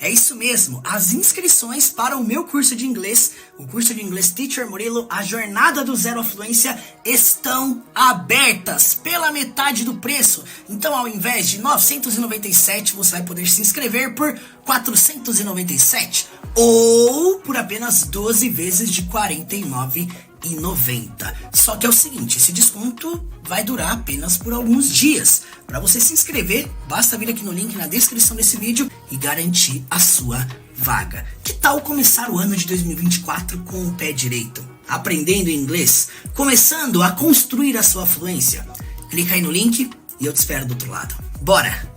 É isso mesmo, as inscrições para o meu curso de inglês, o curso de inglês Teacher Murilo, a jornada do zero à fluência, estão abertas pela metade do preço. Então, ao invés de 997, você vai poder se inscrever por 497 ou por apenas 12 vezes de R$ 49,90. Só que é o seguinte, esse desconto vai durar apenas por alguns dias. Para você se inscrever, basta vir aqui no link na descrição desse vídeo e garantir a sua vaga. Que tal começar o ano de 2024 com o pé direito? Aprendendo inglês? Começando a construir a sua fluência? Clica aí no link e eu te espero do outro lado. Bora!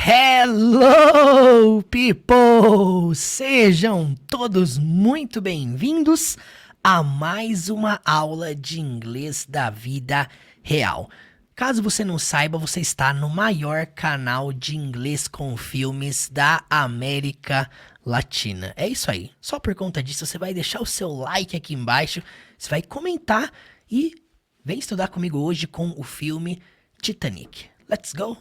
Hello, people! Sejam todos muito bem-vindos a mais uma aula de inglês da vida real. Caso você não saiba, você está no maior canal de inglês com filmes da América Latina. É isso aí. Só por conta disso, você vai deixar o seu like aqui embaixo, você vai comentar e vem estudar comigo hoje com o filme Titanic. Let's go!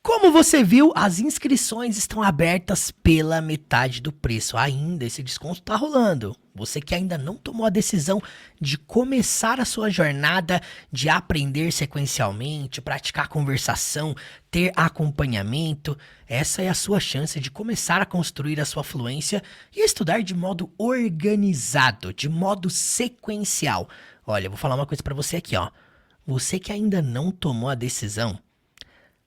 Como você viu, as inscrições estão abertas pela metade do preço. Ainda esse desconto está rolando. Você que ainda não tomou a decisão de começar a sua jornada de aprender sequencialmente, praticar conversação, ter acompanhamento, essa é a sua chance de começar a construir a sua fluência e estudar de modo organizado, de modo sequencial. Olha, eu vou falar uma coisa para você aqui, ó. Você que ainda não tomou a decisão,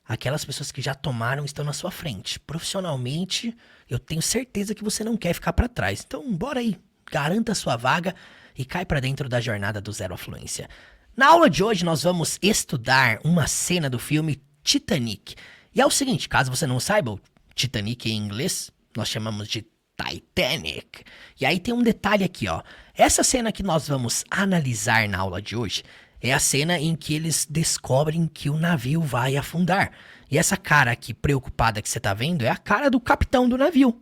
aquelas pessoas que já tomaram estão na sua frente. Profissionalmente, eu tenho certeza que você não quer ficar para trás. Então, bora aí, garanta a sua vaga e cai para dentro da jornada do zero à fluência. Na aula de hoje, nós vamos estudar uma cena do filme Titanic. E é o seguinte, caso você não saiba, o Titanic em inglês, nós chamamos de Titanic. E aí tem um detalhe aqui, ó. Essa cena que nós vamos analisar na aula de hoje é a cena em que eles descobrem que o navio vai afundar. E essa cara aqui preocupada que você tá vendo é a cara do capitão do navio.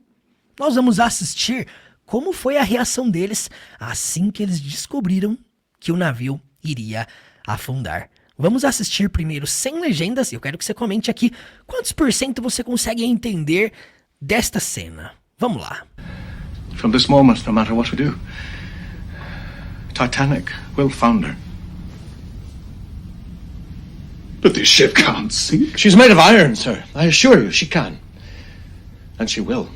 Nós vamos assistir como foi a reação deles assim que eles descobriram que o navio iria afundar. Vamos assistir primeiro sem legendas. Eu quero que você comente aqui quantos % você consegue entender desta cena. Vamos lá. From this moment, no matter what we do, Titanic will founder. But this ship can't sink. She's made of iron, sir. I assure you, she can. And she will.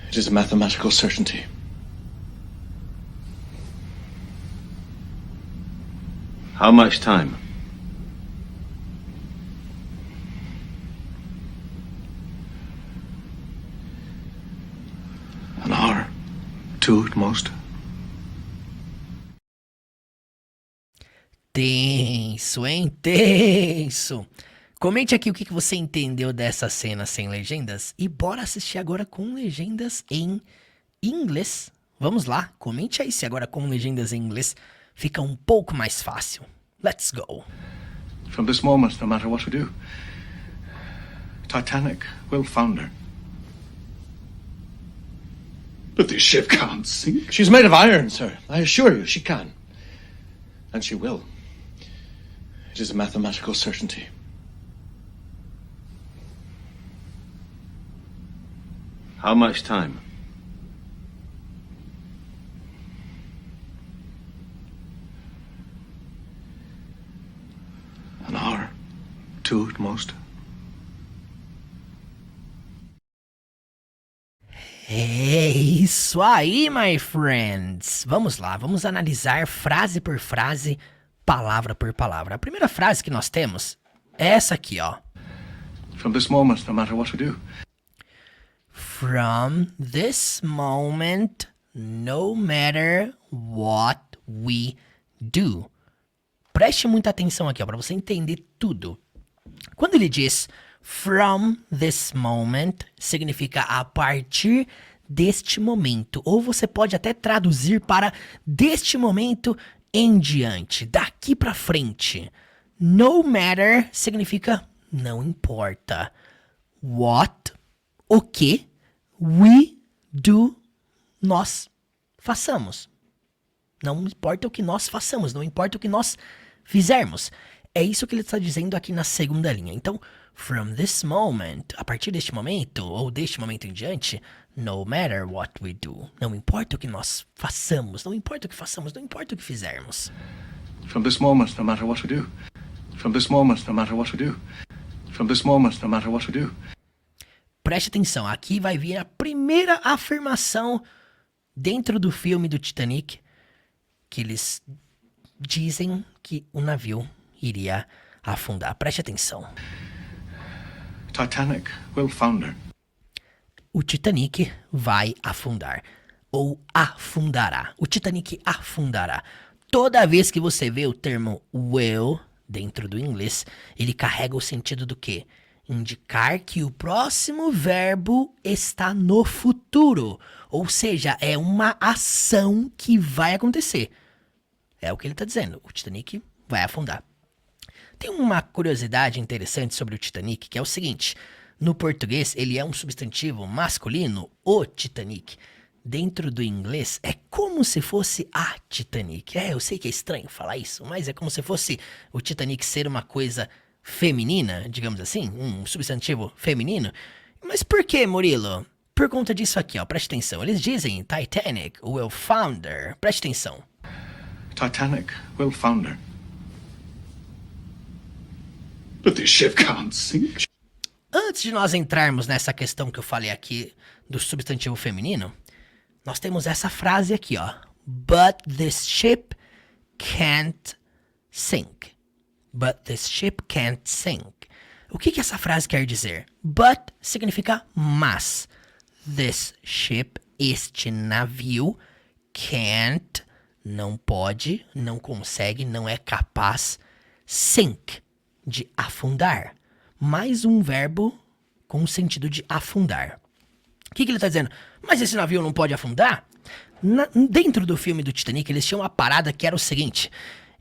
It is a mathematical certainty. How much time? An hour. 2 at most. Tenso, hein? Tenso! Comente aqui o que você entendeu dessa cena sem legendas e bora assistir agora com legendas em inglês. Vamos lá, comente aí se agora com legendas em inglês fica um pouco mais fácil. Let's go! From this moment, no matter what we do, Titanic will founder. But this ship can't sink. She's made of iron, sir. I assure you, she can. And she will. It is a mathematical certainty. How much time? An hour. 2 at most. É isso aí, my friends! Vamos lá, vamos analisar frase por frase, palavra por palavra. A primeira frase que nós temos é essa aqui, ó. From this moment, no matter what we do. From this moment, no matter what we do. Preste muita atenção aqui, ó, para você entender tudo. Quando ele diz from this moment, significa a partir deste momento. Ou você pode até traduzir para deste momento em diante, daqui para frente. No matter significa não importa. What, o que, we do, nós façamos. Não importa o que nós façamos, não importa o que nós fizermos. É isso que ele está dizendo aqui na segunda linha. Então, from this moment, a partir deste momento, ou deste momento em diante, no matter what we do. Não importa o que nós façamos, não importa o que façamos, não importa o que fizermos. From this moment, no matter what we do. From this moment, no matter what we do. From this moment, no matter what we do. Preste atenção, aqui vai vir a primeira afirmação dentro do filme do Titanic, que eles dizem que o navio iria afundar. Preste atenção. Titanic will founder. O Titanic vai afundar. Ou afundará. O Titanic afundará. Toda vez que você vê o termo will dentro do inglês, ele carrega o sentido do quê? Indicar que o próximo verbo está no futuro. Ou seja, é uma ação que vai acontecer. É o que ele está dizendo. O Titanic vai afundar. Tem uma curiosidade interessante sobre o Titanic, que é o seguinte. No português, ele é um substantivo masculino, o Titanic. Dentro do inglês, é como se fosse a Titanic. Eu sei que é estranho falar isso, mas é como se fosse o Titanic ser uma coisa feminina, digamos assim, um substantivo feminino. Mas por que, Murilo? Por conta disso aqui, ó, preste atenção. Eles dizem Titanic will founder. Preste atenção. Titanic will founder. But this ship can't sink. Antes de nós entrarmos nessa questão que eu falei aqui do substantivo feminino, nós temos essa frase aqui, ó. But this ship can't sink. But this ship can't sink. O que essa frase quer dizer? But significa mas. This ship, este navio, can't, não pode, não consegue, não é capaz, sink, de afundar. Mais um verbo com o sentido de afundar. O que ele está dizendo? Mas esse navio não pode afundar? Dentro do filme do Titanic, eles tinham uma parada que era o seguinte.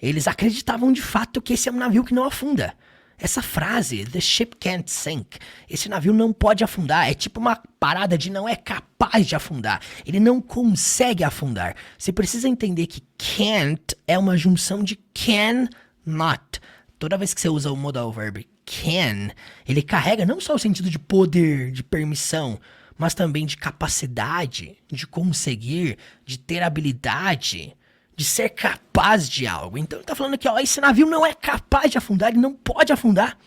Eles acreditavam de fato que esse é um navio que não afunda. Essa frase, the ship can't sink, esse navio não pode afundar, é tipo uma parada de não é capaz de afundar. Ele não consegue afundar. Você precisa entender que can't é uma junção de can, not. Toda vez que você usa o modal verb can, ele carrega não só o sentido de poder, de permissão, mas também de capacidade, de conseguir, de ter habilidade, de ser capaz de algo. Então ele tá falando aqui, ó, esse navio não é capaz de afundar, ele não pode afundar.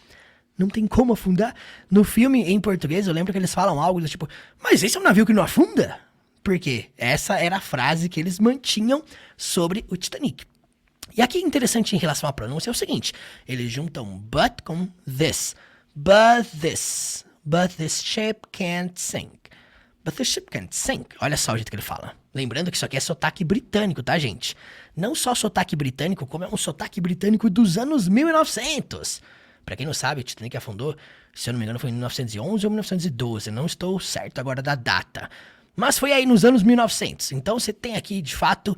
Não tem como afundar. No filme, em português, eu lembro que eles falam algo do tipo, mas esse é um navio que não afunda? Por quê? Essa era a frase que eles mantinham sobre o Titanic. E aqui interessante em relação à pronúncia é o seguinte, eles juntam but com this. But this ship can't sink. But the ship can't sink. Olha só o jeito que ele fala. Lembrando que isso aqui é sotaque britânico, tá, gente? Não só sotaque britânico, como é um sotaque britânico dos anos 1900. Pra quem não sabe, o Titanic afundou, se eu não me engano, foi em 1911 ou 1912. Não estou certo agora da data. Mas foi aí nos anos 1900. Então você tem aqui, de fato,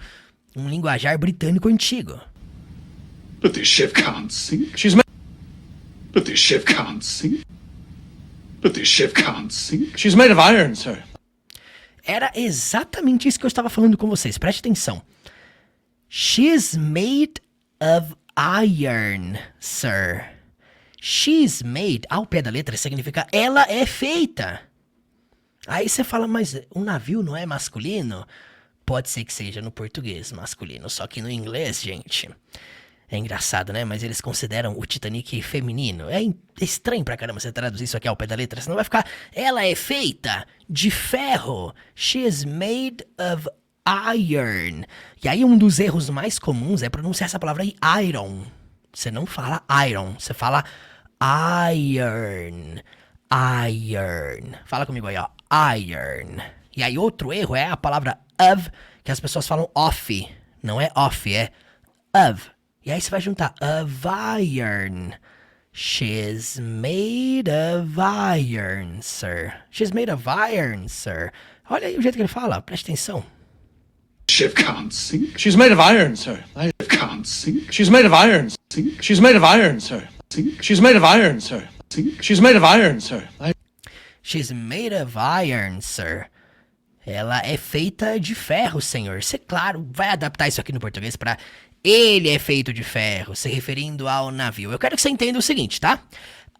um linguajar britânico antigo. But this ship can't sink. But this ship can't sink. But this ship can't sink. She's made of iron, sir. Era exatamente isso que eu estava falando com vocês. Preste atenção. She's made of iron, sir. She's made, ao pé da letra, significa ela é feita. Aí você fala, mas o navio não é masculino? Pode ser que seja no português masculino, só que no inglês, gente... É engraçado, né? Mas eles consideram o Titanic feminino. É estranho pra caramba você traduzir isso aqui ao pé da letra. Senão vai ficar... Ela é feita de ferro. She is made of iron. E aí um dos erros mais comuns é pronunciar essa palavra aí, iron. Você não fala iron. Você fala iron. Iron. Fala comigo aí, ó. Iron. E aí outro erro é a palavra of, que as pessoas falam off. Não é off, é of. E aí você vai juntar of iron. She's made of iron, sir. She's made of iron, sir. Olha aí o jeito que ele fala, preste atenção. Ship can't sink. She's made of iron, sir. Ship can't sink. She's made of iron. Sink. She's made of iron, sir. Sink. She's made of iron, sir. Sink. She's made of iron, sir. She's made of iron, sir. Ela é feita de ferro, senhor. Você, claro, vai adaptar isso aqui no português pra ele é feito de ferro, se referindo ao navio. Eu quero que você entenda o seguinte, tá?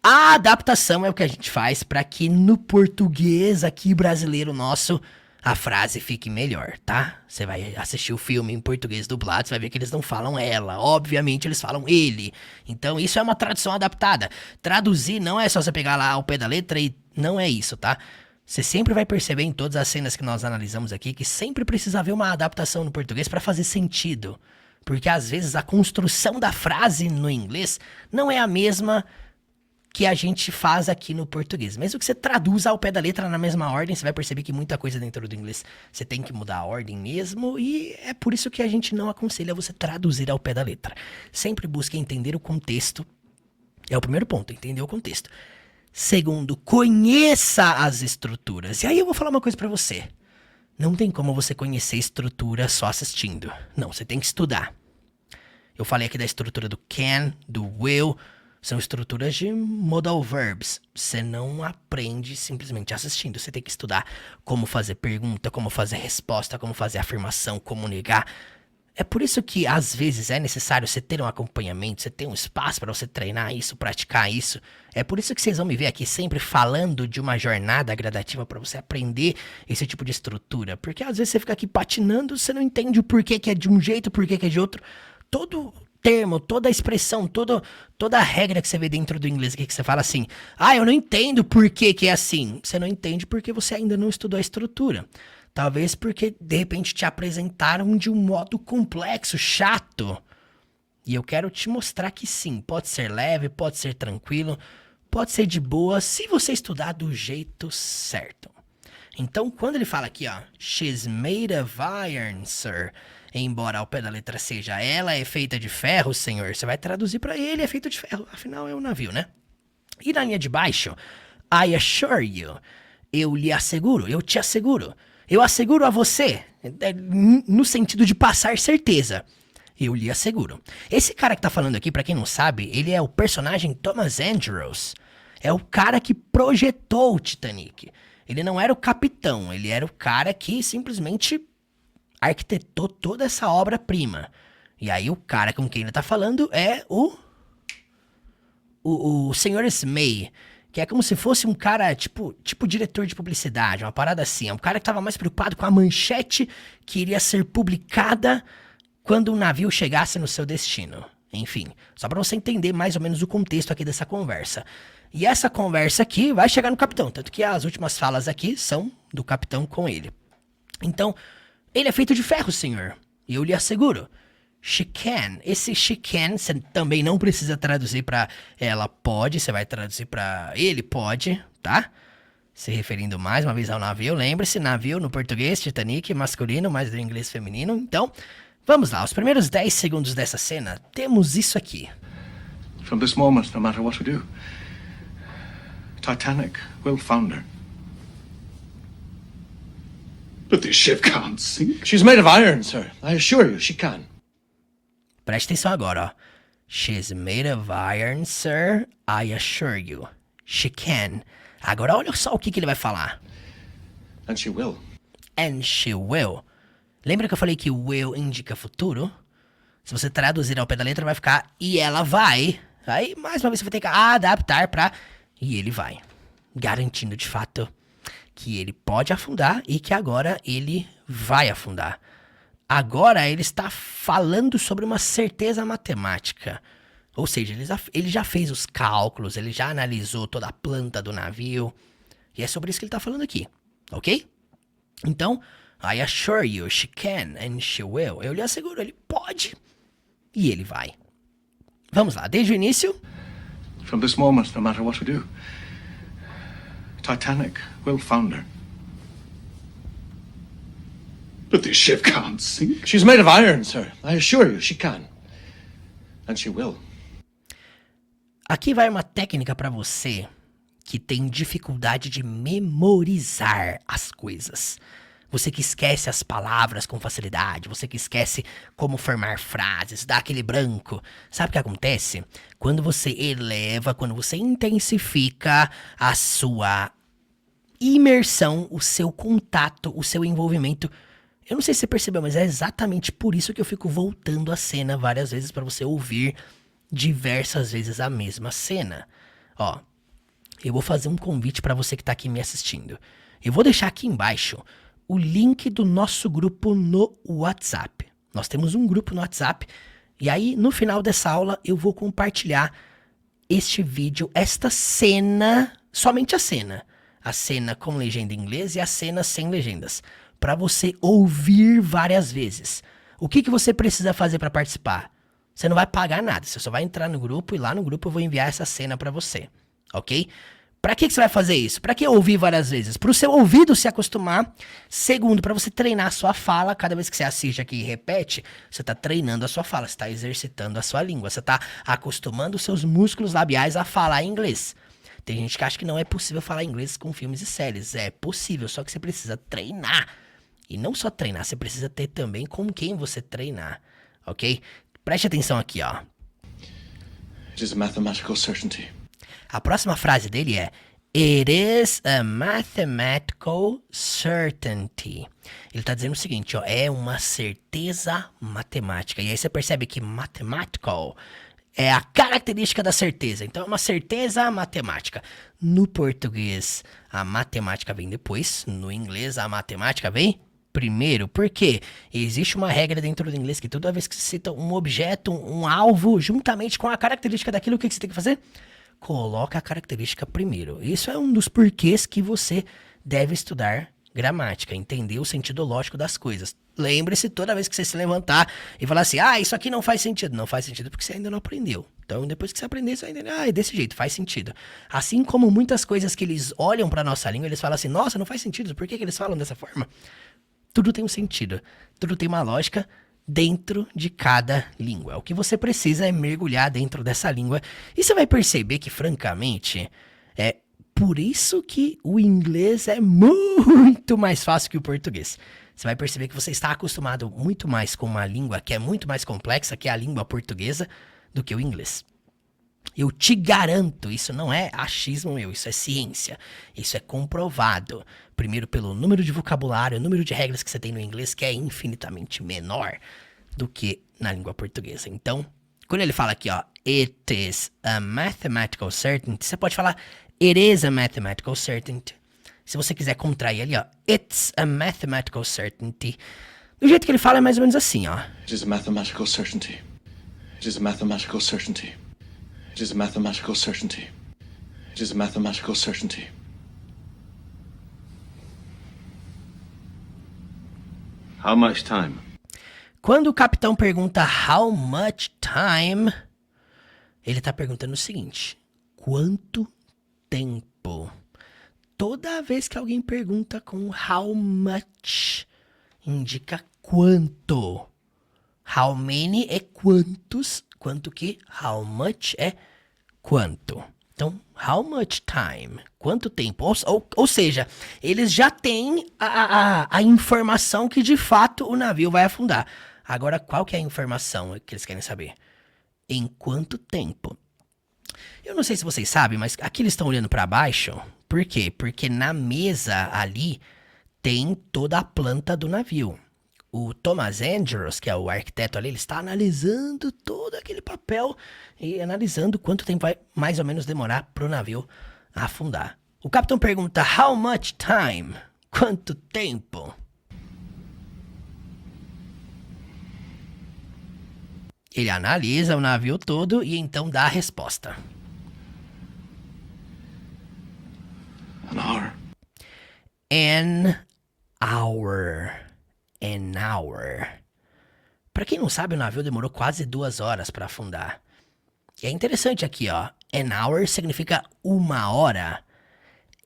A adaptação é o que a gente faz pra que no português aqui brasileiro nosso a frase fique melhor, tá? Você vai assistir o filme em português dublado, você vai ver que eles não falam ela, obviamente eles falam ele. Então isso é uma tradução adaptada. Traduzir não é só você pegar lá ao pé da letra e não é isso, tá? Você sempre vai perceber em todas as cenas que nós analisamos aqui que sempre precisa haver uma adaptação no português pra fazer sentido. Porque às vezes a construção da frase no inglês não é a mesma que a gente faz aqui no português. Mesmo que você traduza ao pé da letra na mesma ordem, você vai perceber que muita coisa dentro do inglês você tem que mudar a ordem mesmo, e é por isso que a gente não aconselha você traduzir ao pé da letra. Sempre busque entender o contexto. É o primeiro ponto, entender o contexto. Segundo, conheça as estruturas. E aí eu vou falar uma coisa pra você. Não tem como você conhecer estrutura só assistindo. Não, você tem que estudar. Eu falei aqui da estrutura do can, do will. São estruturas de modal verbs. Você não aprende simplesmente assistindo. Você tem que estudar como fazer pergunta, como fazer resposta, como fazer afirmação, como negar. É por isso que às vezes é necessário você ter um acompanhamento, você ter um espaço para você treinar isso, praticar isso. É por isso que vocês vão me ver aqui sempre falando de uma jornada gradativa para você aprender esse tipo de estrutura. Porque às vezes você fica aqui patinando, você não entende o porquê que é de um jeito, o porquê que é de outro. Todo termo, toda expressão, toda a regra que você vê dentro do inglês aqui, que você fala assim, eu não entendo por que é assim. Você não entende porque você ainda não estudou a estrutura. Talvez porque, de repente, te apresentaram de um modo complexo, chato. E eu quero te mostrar que sim, pode ser leve, pode ser tranquilo, pode ser de boa, se você estudar do jeito certo. Então, quando ele fala aqui, ó, she's made of iron, sir, embora ao pé da letra seja ela é feita de ferro, senhor, você vai traduzir pra ele é feito de ferro, afinal é um navio, né? E na linha de baixo, I assure you, eu lhe asseguro, eu te asseguro. Eu asseguro a você, no sentido de passar certeza. Eu lhe asseguro. Esse cara que tá falando aqui, pra quem não sabe, ele é o personagem Thomas Andrews. É o cara que projetou o Titanic. Ele não era o capitão, ele era o cara que simplesmente arquitetou toda essa obra-prima. E aí o cara com quem ele tá falando é o Sr. Smay. Que é como se fosse um cara, tipo diretor de publicidade, uma parada assim. É um cara que tava mais preocupado com a manchete que iria ser publicada quando o navio chegasse no seu destino. Enfim, só pra você entender mais ou menos o contexto aqui dessa conversa. E essa conversa aqui vai chegar no capitão, tanto que as últimas falas aqui são do capitão com ele. Então, ele é feito de ferro, senhor, e eu lhe asseguro. She can. Esse she can, você também não precisa traduzir pra ela pode, você vai traduzir pra ele pode, tá? Se referindo mais uma vez ao navio, lembre-se, navio no português, Titanic, masculino, mas do inglês feminino. Então, vamos lá, os primeiros 10 segundos dessa cena, temos isso aqui. From this moment, no matter what we do, Titanic will founder. But this ship can't sink. She's made of iron, sir. I assure you, she can. Preste atenção agora, ó. She's made of iron, sir. I assure you. She can. Agora olha só o que ele vai falar. And she will. And she will. Lembra que eu falei que will indica futuro? Se você traduzir ao pé da letra vai ficar e ela vai. Aí mais uma vez você vai ter que adaptar pra e ele vai. Garantindo de fato que ele pode afundar e que agora ele vai afundar. Agora ele está falando sobre uma certeza matemática. Ou seja, ele já fez os cálculos, ele já analisou toda a planta do navio. E é sobre isso que ele está falando aqui, ok? Então, I assure you, she can and she will. Eu lhe asseguro, ele pode e ele vai. Vamos lá, desde o início. From this moment, no matter what we do, Titanic will founder. But this ship can't sink. She's made of iron, sir. I assure you, she can. And she will. Aqui vai uma técnica pra você que tem dificuldade de memorizar as coisas. Você que esquece as palavras com facilidade, você que esquece como formar frases, dá aquele branco. Sabe o que acontece? Quando você eleva, quando você intensifica a sua imersão, o seu contato, o seu envolvimento. Eu não sei se você percebeu, mas é exatamente por isso que eu fico voltando a cena várias vezes para você ouvir diversas vezes a mesma cena. Ó, eu vou fazer um convite para você que tá aqui me assistindo. Eu vou deixar aqui embaixo o link do nosso grupo no WhatsApp. Nós temos um grupo no WhatsApp e aí no final dessa aula eu vou compartilhar este vídeo, esta cena, somente a cena com legenda em inglês e a cena sem legendas, para você ouvir várias vezes. O que você precisa fazer para participar? Você não vai pagar nada, você só vai entrar no grupo e lá no grupo eu vou enviar essa cena para você, ok? Para que você vai fazer isso? Para que ouvir várias vezes? Para o seu ouvido se acostumar. Segundo, para você treinar a sua fala. Cada vez que você assiste aqui e repete, você está treinando a sua fala, você está exercitando a sua língua, você está acostumando os seus músculos labiais a falar inglês. Tem gente que acha que não é possível falar inglês com filmes e séries. É possível, só que você precisa treinar. E não só treinar, você precisa ter também com quem você treinar, ok? Preste atenção aqui, ó. It is a mathematical certainty. A próxima frase dele é It is a mathematical certainty. Ele tá dizendo o seguinte, ó, é uma certeza matemática. E aí você percebe que mathematical é a característica da certeza. Então é uma certeza matemática. No português, a matemática vem depois. No inglês, a matemática vem primeiro. Por quê? Existe uma regra dentro do inglês que toda vez que você cita um objeto, um alvo, juntamente com a característica daquilo, o que você tem que fazer? Coloca a característica primeiro. Isso é um dos porquês que você deve estudar gramática, entender o sentido lógico das coisas. Lembre-se toda vez que você se levantar e falar assim, isso aqui não faz sentido. Não faz sentido porque você ainda não aprendeu. Então, depois que você aprender, você vai entender, é desse jeito, faz sentido. Assim como muitas coisas que eles olham para nossa língua, eles falam assim, nossa, não faz sentido, por que eles falam dessa forma? Tudo tem um sentido, tudo tem uma lógica dentro de cada língua. O que você precisa é mergulhar dentro dessa língua e você vai perceber que, francamente, é por isso que o inglês é muito mais fácil que o português. Você vai perceber que você está acostumado muito mais com uma língua que é muito mais complexa, que é a língua portuguesa, do que o inglês. Eu te garanto, isso não é achismo meu, isso é ciência. Isso é comprovado. Primeiro pelo número de vocabulário, o número de regras que você tem no inglês, que é infinitamente menor do que na língua portuguesa. Então, quando ele fala aqui, ó, it is a mathematical certainty, você pode falar it is a mathematical certainty. Se você quiser contrair ali, ó, it's a mathematical certainty. Do jeito que ele fala é mais ou menos assim, ó. It is a mathematical certainty. It is a mathematical certainty. It is a mathematical certainty. It is a mathematical certainty. How much time? Quando o capitão pergunta how much time, ele tá perguntando o seguinte, quanto tempo? Toda vez que alguém pergunta com how much, indica quanto. How many é quantos, quanto que how much é quanto. Então, how much time? Quanto tempo? Ou seja, eles já têm a informação que de fato o navio vai afundar. Agora, qual que é a informação que eles querem saber? Em quanto tempo? Eu não sei se vocês sabem, mas aqui eles estão olhando para baixo. Por quê? Porque na mesa ali tem toda a planta do navio. O Thomas Andrews, que é o arquiteto ali, ele está analisando todo aquele papel e analisando quanto tempo vai mais ou menos demorar para o navio afundar. O capitão pergunta, how much time? Quanto tempo? Ele analisa o navio todo e então dá a resposta. An hour. An hour. An hour. Pra quem não sabe, o navio demorou quase 2 horas para afundar. E é interessante aqui, ó. An hour significa 1 hora.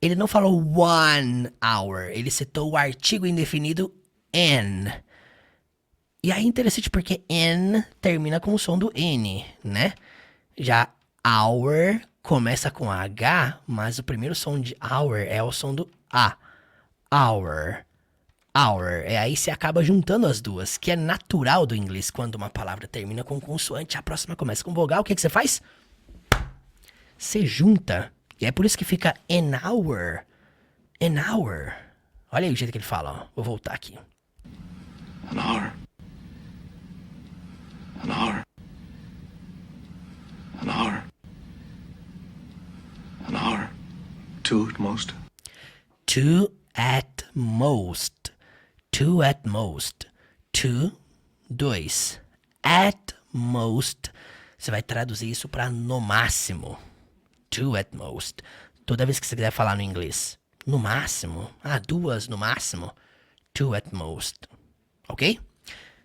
Ele não falou 1 hour. Ele citou o artigo indefinido an. E aí é interessante porque an termina com o som do N, né? Já hour começa com H, mas o primeiro som de hour é o som do A. Hour. Hour. E aí você acaba juntando as duas, que é natural do inglês. Quando uma palavra termina com consoante, a próxima começa com vogal. O que você faz? Você junta. E é por isso que fica an hour. An hour. Olha aí o jeito que ele fala, ó. Vou voltar aqui. An hour. An hour. An hour. An hour. 2 at most. 2 at most. 2 at most. 2, 2. At most. Você vai traduzir isso para no máximo. 2 at most. Toda vez que você quiser falar no inglês. No máximo. 2 no máximo. 2 at most. Ok?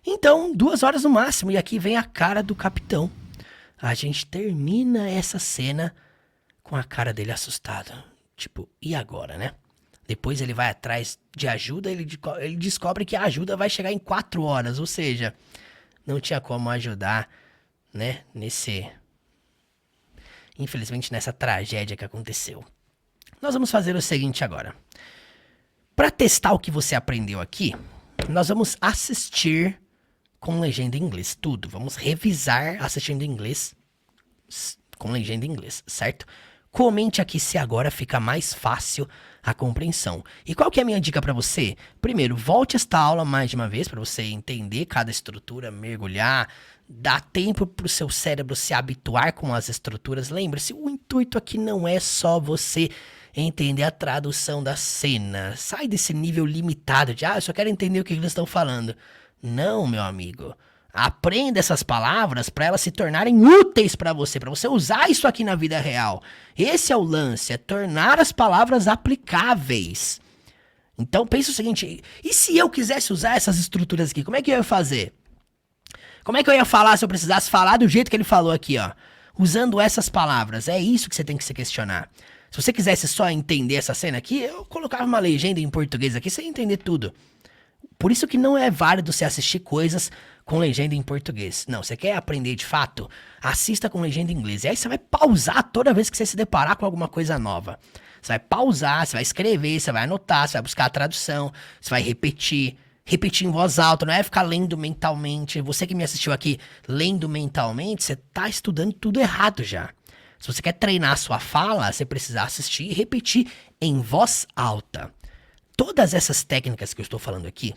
Então, 2 horas no máximo. E aqui vem a cara do capitão. A gente termina essa cena com a cara dele assustado. Tipo, e agora, né? Depois ele vai atrás de ajuda, ele descobre que a ajuda vai chegar em 4 horas. Ou seja, não tinha como ajudar, né? Infelizmente, nessa tragédia que aconteceu. Nós vamos fazer o seguinte agora. Para testar o que você aprendeu aqui, nós vamos assistir com legenda em inglês. Tudo. Vamos revisar assistindo em inglês com legenda em inglês, certo? Comente aqui se agora fica mais fácil a compreensão. E qual que é a minha dica para você? Primeiro, volte esta aula mais de uma vez para você entender cada estrutura, mergulhar, dar tempo para o seu cérebro se habituar com as estruturas. Lembre-se, o intuito aqui não é só você entender a tradução da cena. Sai desse nível limitado de, eu só quero entender o que eles estão falando. Não, meu amigo. Aprenda essas palavras para elas se tornarem úteis para você usar isso aqui na vida real. Esse é o lance, é tornar as palavras aplicáveis. Então pense o seguinte, e se eu quisesse usar essas estruturas aqui, como é que eu ia fazer? Como é que eu ia falar se eu precisasse falar do jeito que ele falou aqui, ó? Usando essas palavras, é isso que você tem que se questionar. Se você quisesse só entender essa cena aqui, eu colocava uma legenda em português aqui, você ia entender tudo. Por isso que não é válido você assistir coisas com legenda em português. Não, você quer aprender de fato? Assista com legenda em inglês. E aí você vai pausar toda vez que você se deparar com alguma coisa nova. Você vai pausar, você vai escrever, você vai anotar, você vai buscar a tradução, você vai repetir em voz alta, não é ficar lendo mentalmente. Você que me assistiu aqui lendo mentalmente, você tá estudando tudo errado já. Se você quer treinar a sua fala, você precisa assistir e repetir em voz alta. Todas essas técnicas que eu estou falando aqui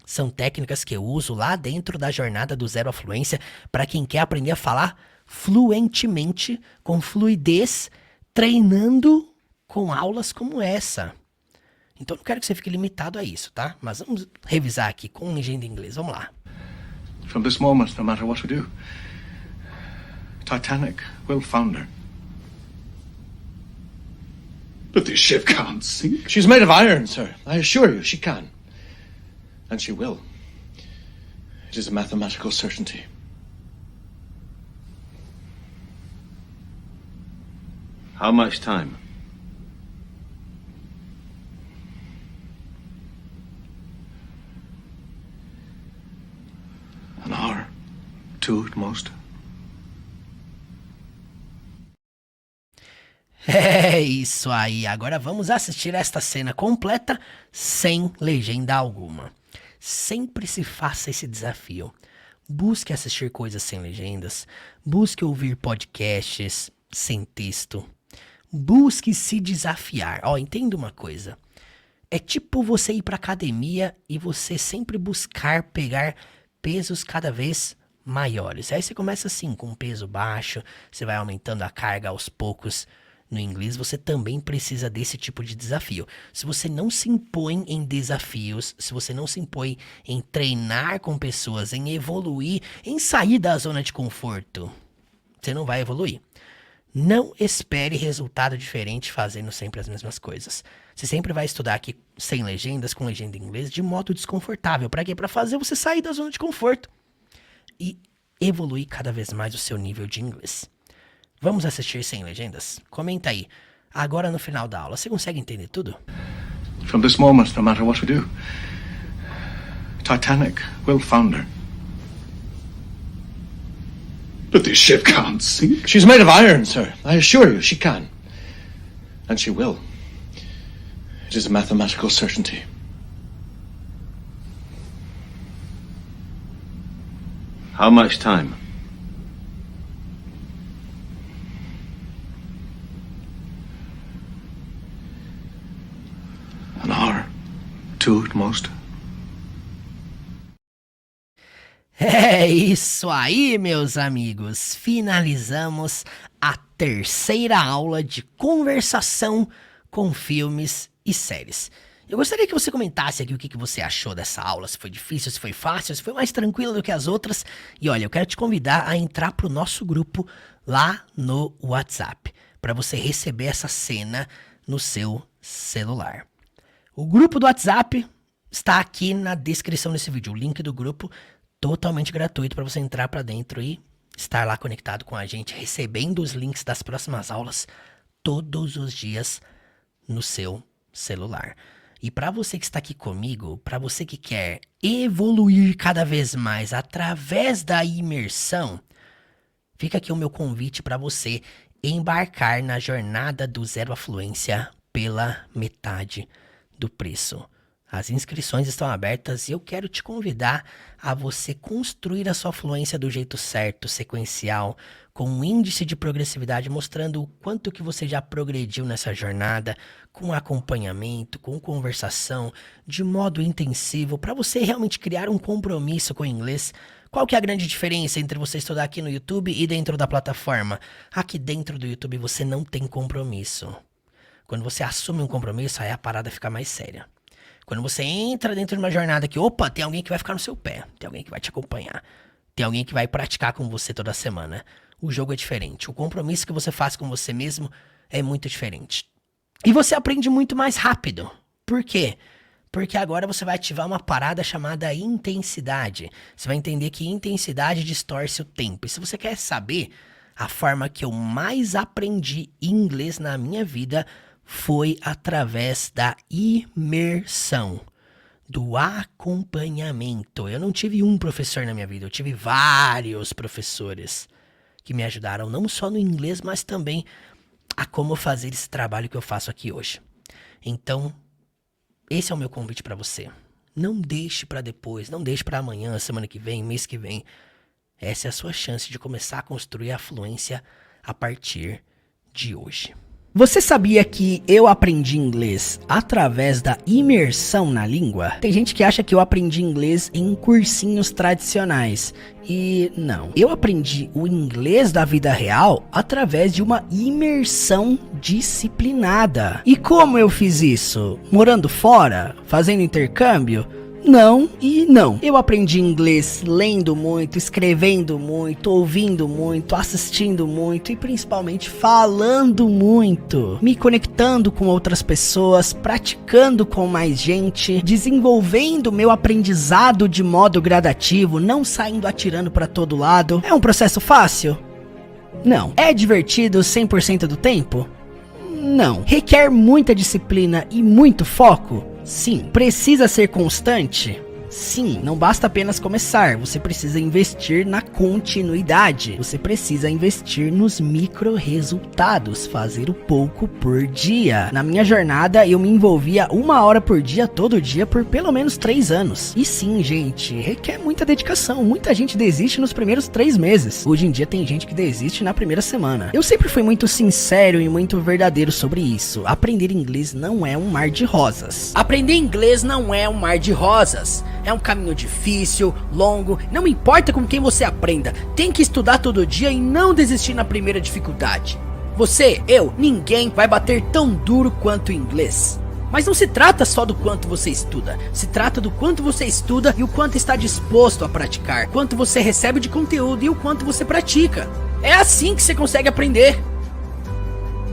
são técnicas que eu uso lá dentro da jornada do Zero à Fluência para quem quer aprender a falar fluentemente, com fluidez, treinando com aulas como essa. Então não quero que você fique limitado a isso, tá? Mas vamos revisar aqui com legenda em inglês. Vamos lá. From this moment, no matter what we do, Titanic will founder. But this ship can't sink. She's made of iron, sir. I assure you, she can. And she will. It is a mathematical certainty. How much time? An hour. 2 at most. É isso aí, agora vamos assistir esta cena completa sem legenda alguma. Sempre se faça esse desafio. Busque assistir coisas sem legendas, busque ouvir podcasts sem texto, busque se desafiar. Entenda uma coisa, é tipo você ir pra academia e você sempre buscar pegar pesos cada vez maiores. Aí você começa assim, com um peso baixo, você vai aumentando a carga aos poucos. No inglês, você também precisa desse tipo de desafio. Se você não se impõe em desafios, se você não se impõe em treinar com pessoas, em evoluir, em sair da zona de conforto, você não vai evoluir. Não espere resultado diferente fazendo sempre as mesmas coisas. Você sempre vai estudar aqui sem legendas, com legenda em inglês, de modo desconfortável. Para quê? Para fazer você sair da zona de conforto e evoluir cada vez mais o seu nível de inglês. Vamos assistir sem legendas? Comenta aí. Agora no final da aula, você consegue entender tudo? From this moment, no matter what we do, Titanic will founder. But this ship can't sink. She's made of iron, sir. I assure you, she can. And she will. It is a mathematical certainty. How much time? 2 at most. É isso aí, meus amigos. Finalizamos a terceira aula de conversação com filmes e séries. Eu gostaria que você comentasse aqui o que você achou dessa aula, se foi difícil, se foi fácil, se foi mais tranquila do que as outras. E olha, eu quero te convidar a entrar pro nosso grupo lá no WhatsApp, para você receber essa cena no seu celular. O grupo do WhatsApp está aqui na descrição desse vídeo, o link do grupo totalmente gratuito para você entrar para dentro e estar lá conectado com a gente, recebendo os links das próximas aulas todos os dias no seu celular. E para você que está aqui comigo, para você que quer evoluir cada vez mais através da imersão, fica aqui o meu convite para você embarcar na jornada do Zero à Fluência pela metade do preço. As inscrições estão abertas e eu quero te convidar a você construir a sua fluência do jeito certo, sequencial, com um índice de progressividade mostrando o quanto que você já progrediu nessa jornada, com acompanhamento, com conversação, de modo intensivo, para você realmente criar um compromisso com o inglês. Qual que é a grande diferença entre você estudar aqui no YouTube e dentro da plataforma? Aqui dentro do YouTube você não tem compromisso. Quando você assume um compromisso, aí a parada fica mais séria. Quando você entra dentro de uma jornada que, opa, tem alguém que vai ficar no seu pé, tem alguém que vai te acompanhar, tem alguém que vai praticar com você toda semana, o jogo é diferente. O compromisso que você faz com você mesmo é muito diferente. E você aprende muito mais rápido. Por quê? Porque agora você vai ativar uma parada chamada intensidade. Você vai entender que intensidade distorce o tempo. E se você quer saber, a forma que eu mais aprendi inglês na minha vida foi através da imersão, do acompanhamento. Eu não tive um professor na minha vida, eu tive vários professores que me ajudaram não só no inglês, mas também a como fazer esse trabalho que eu faço aqui hoje. Então, esse é o meu convite para você. Não deixe para depois, não deixe para amanhã, semana que vem, mês que vem. Essa é a sua chance de começar a construir a fluência a partir de hoje. Você sabia que eu aprendi inglês através da imersão na língua? Tem gente que acha que eu aprendi inglês em cursinhos tradicionais. E não, eu aprendi o inglês da vida real através de uma imersão disciplinada. E como eu fiz isso? Morando fora? Fazendo intercâmbio? Não e não. Eu aprendi inglês lendo muito, escrevendo muito, ouvindo muito, assistindo muito e principalmente falando muito. Me conectando com outras pessoas, praticando com mais gente, desenvolvendo meu aprendizado de modo gradativo, não saindo atirando para todo lado. É um processo fácil? Não. É divertido 100% do tempo? Não. Requer muita disciplina e muito foco? Sim. Precisa ser constante? Sim. Não basta apenas começar, você precisa investir na continuidade. Você precisa investir nos micro resultados, fazer o pouco por dia. Na minha jornada, eu me envolvia 1 hora por dia, todo dia, por pelo menos 3 anos. E sim, gente, requer muita dedicação. Muita gente desiste nos primeiros 3 meses. Hoje em dia tem gente que desiste na primeira semana. Eu sempre fui muito sincero e muito verdadeiro sobre isso. Aprender inglês não é um mar de rosas. Aprender inglês não é um mar de rosas. É um caminho difícil, longo, não importa com quem você aprenda, tem que estudar todo dia e não desistir na primeira dificuldade. Você, eu, ninguém vai bater tão duro quanto o inglês. Mas não se trata só do quanto você estuda, se trata do quanto você estuda e o quanto está disposto a praticar, quanto você recebe de conteúdo e o quanto você pratica. É assim que você consegue aprender.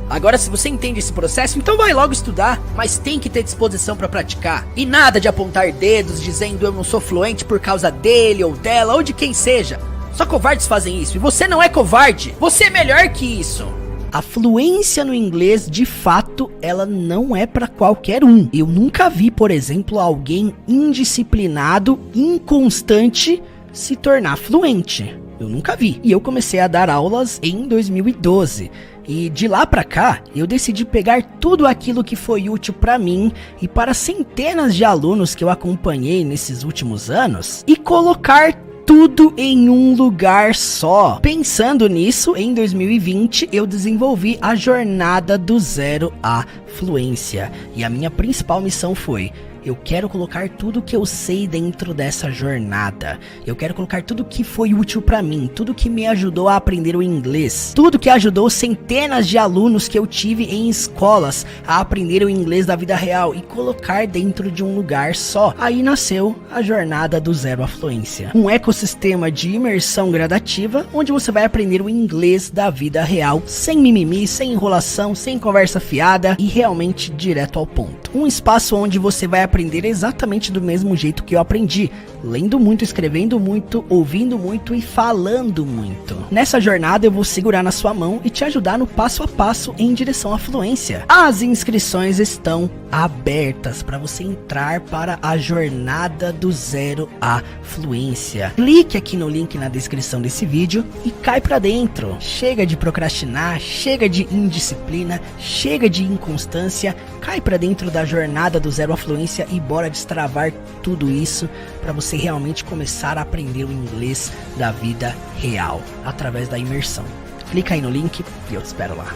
Agora, se você entende esse processo, então vai logo estudar, mas tem que ter disposição para praticar. E nada de apontar dedos dizendo eu não sou fluente por causa dele ou dela ou de quem seja. Só covardes fazem isso e você não é covarde, você é melhor que isso. A fluência no inglês, de fato, ela não é para qualquer um. Eu nunca vi, por exemplo, alguém indisciplinado, inconstante, se tornar fluente. Eu nunca vi. E eu comecei a dar aulas em 2012. E de lá pra cá, eu decidi pegar tudo aquilo que foi útil pra mim e para centenas de alunos que eu acompanhei nesses últimos anos e colocar tudo em um lugar só. Pensando nisso, em 2020 eu desenvolvi a jornada do Zero à Fluência. E a minha principal missão foi: eu quero colocar tudo que eu sei dentro dessa jornada. Eu quero colocar tudo que foi útil pra mim, tudo que me ajudou a aprender o inglês, tudo que ajudou centenas de alunos que eu tive em escolas a aprender o inglês da vida real e colocar dentro de um lugar só. Aí nasceu a jornada do Zero à Fluência, um ecossistema de imersão gradativa onde você vai aprender o inglês da vida real, sem mimimi, sem enrolação, sem conversa fiada e realmente direto ao ponto. Um espaço onde você vai aprender exatamente do mesmo jeito que eu aprendi, lendo muito, escrevendo muito, ouvindo muito e falando muito. Nessa jornada eu vou segurar na sua mão e te ajudar no passo a passo em direção à fluência. As inscrições estão abertas para você entrar para a jornada do Zero à Fluência. Clique aqui no link na descrição desse vídeo e cai pra dentro. Chega de procrastinar, chega de indisciplina, chega de inconstância, cai pra dentro da jornada do Zero à Fluência e bora destravar tudo isso para você realmente começar a aprender o inglês da vida real através da imersão. Clica aí no link e eu te espero lá.